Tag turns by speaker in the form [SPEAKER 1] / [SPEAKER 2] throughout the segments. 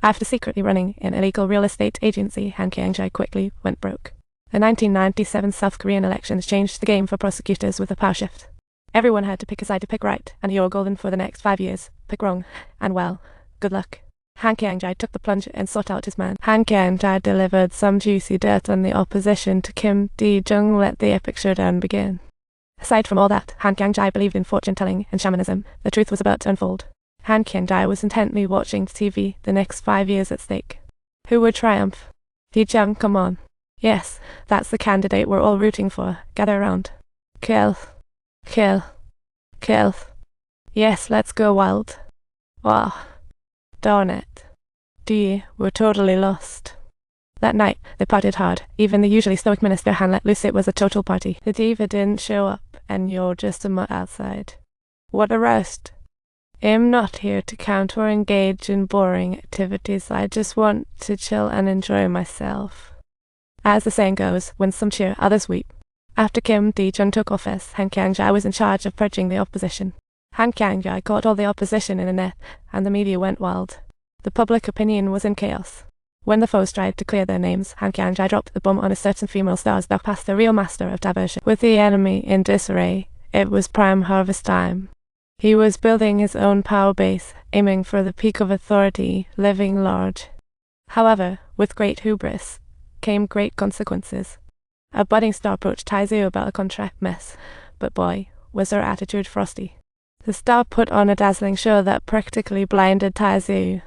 [SPEAKER 1] After secretly running an illegal real estate agency, Gang-jik quickly went broke. The 1997 South Korean elections changed the game for prosecutors with a power shift. Everyone had to pick a side to pick right, and you're golden for the next 5 years. Pick wrong, and well, good luck. Gang-jik took the plunge and sought out his man. Gang-jik delivered some juicy dirt on the opposition to Kim Dae-jung. Let the epic showdown begin. Aside from all that, Gang-jik believed in fortune-telling and shamanism. The truth was about to unfold. Gang-jik was intently watching TV, the next 5 years at stake. Who would triumph? Dae-jung, come on. Yes, that's the candidate we're all rooting for. Gather around. Kill. Kill. Kill. Yes, let's go wild. Wow. Darn it. We're totally lost. That night, they partied hard. Even the usually stoic Minister Han let loose. It was a total party. The diva didn't show up, and you're just a mutt outside. What a roast. I'm not here to count or engage in boring activities. I just want to chill and enjoy myself. As the saying goes, when some cheer, others weep. After Kim Dae-jung took office, Gang-jik was in charge of purging the opposition. Gang-jik caught all the opposition in a net, and the media went wild. The public opinion was in chaos. When the foes tried to clear their names, Gang-jik dropped the bomb on a certain female stars that passed the real master of diversion. With the enemy in disarray, it was prime harvest time. He was building his own power base, aiming for the peak of authority, living large. However, with great hubris came great consequences. A budding star approached Taizou about a contract mess, but boy, was her attitude frosty. The star put on a dazzling show that practically blinded Taizou.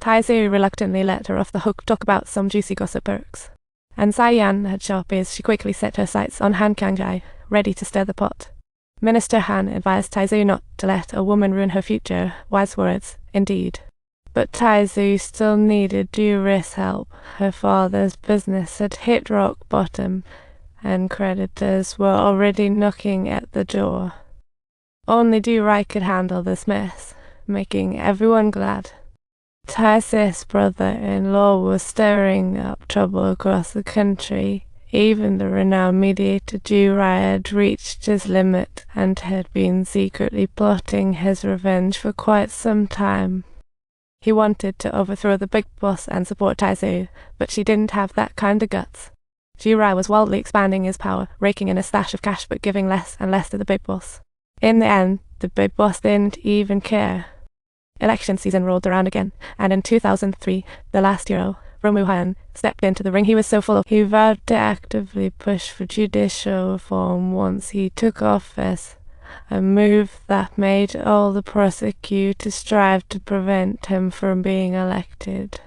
[SPEAKER 1] Taizou reluctantly let her off the hook, talk about some juicy gossip perks. And Zayan had sharp ears. She quickly set her sights on Gang-jik, ready to stir the pot. Minister Han advised Taizou not to let a woman ruin her future. Wise words, indeed. But Taizou still needed Duri's help. Her father's business had hit rock bottom, and creditors were already knocking at the door. Only Duri could handle this mess, making everyone glad. Taizou's brother-in-law was stirring up trouble across the country. Even the renowned mediator Duri had reached his limit and had been secretly plotting his revenge for quite some time. He wanted to overthrow the big boss and support Taizou, but she didn't have that kind of guts. Duri was wildly expanding his power, raking in a stash of cash but giving less and less to the big boss. In the end, the big boss didn't even care. Election season rolled around again, and in 2003, the last hero, Romuhan, stepped into the ring. He was so full of. He vowed to actively push for judicial reform once he took office, a move that made all the prosecutors strive to prevent him from being elected.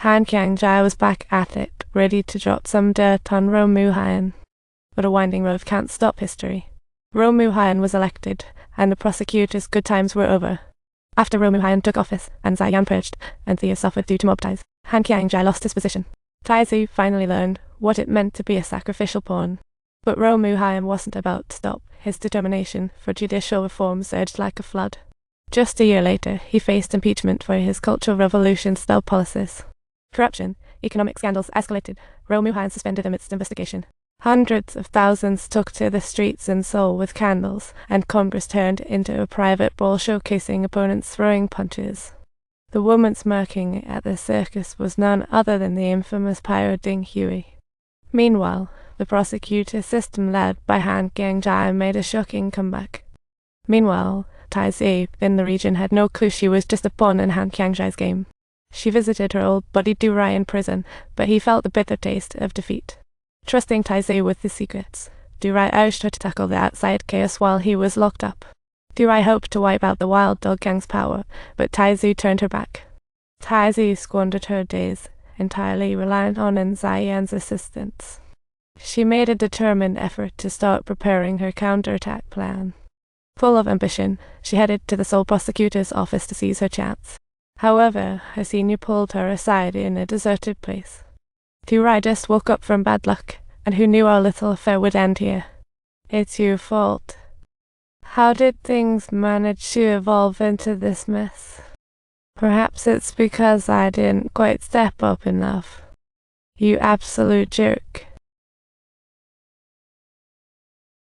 [SPEAKER 1] Gang-jik was back at it, ready to drop some dirt on Romuhan. But a winding road can't stop history. Romuhan was elected, and the prosecutors' good times were over. After Romuhan took office, and Zayan purged, and Thea suffered due to mob ties, Gang-jik lost his position. Taizou finally learned what it meant to be a sacrificial pawn. But Romuhan wasn't about to stop. His determination for judicial reform surged like a flood. Just a year later, he faced impeachment for his Cultural Revolution-style policies. Corruption, economic scandals escalated. Romuhan suspended amidst investigation. Hundreds of thousands took to the streets in Seoul with candles, and Congress turned into a private brawl showcasing opponents throwing punches. The woman smirking at the circus was none other than the infamous pirate Ding Hui. Meanwhile, the prosecutor system led by Gang-jik made a shocking comeback. Meanwhile, Taizou in the region had no clue she was just a pawn in Gang-jik's game. She visited her old buddy Duri in prison, but he felt the bitter taste of defeat. Trusting Taizou with his secrets, Duri urged her to tackle the outside chaos while he was locked up. Duri hoped to wipe out the Wild Dog Gang's power, but Taizou turned her back. Taizou squandered her days, entirely reliant on Zayan's assistance. She made a determined effort to start preparing her counterattack plan. Full of ambition, she headed to the Seoul prosecutor's office to seize her chance. However, her senior pulled her aside in a deserted place. Duri just woke up from bad luck, and who knew our little affair would end here? It's your fault. How did things manage to evolve into this mess? Perhaps it's because I didn't quite step up enough. You absolute jerk.